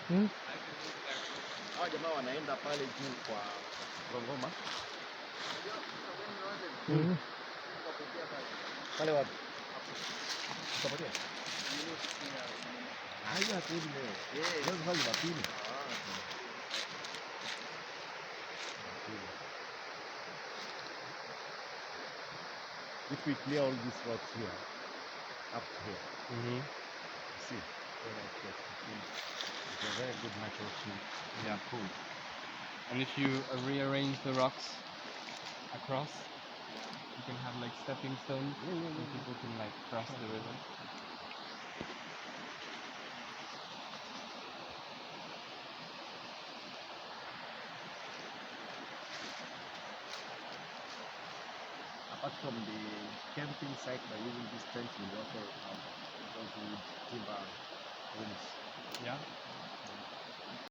Hmm? Hawa jamaa wanaenda pale juu kwa Rongoma. Hmm. Pale wapi? Utapatia? Haya kweli leo. Leo ni Jumapili. If we clear all these rocks here, up here, see, where I get it's a very good natural scene. Yeah. Cool. And if you rearrange the rocks across, you can have like stepping stones, and people can like cross the river. Apart from the camping site by using this tent, we also have those wood timber rooms. Yeah.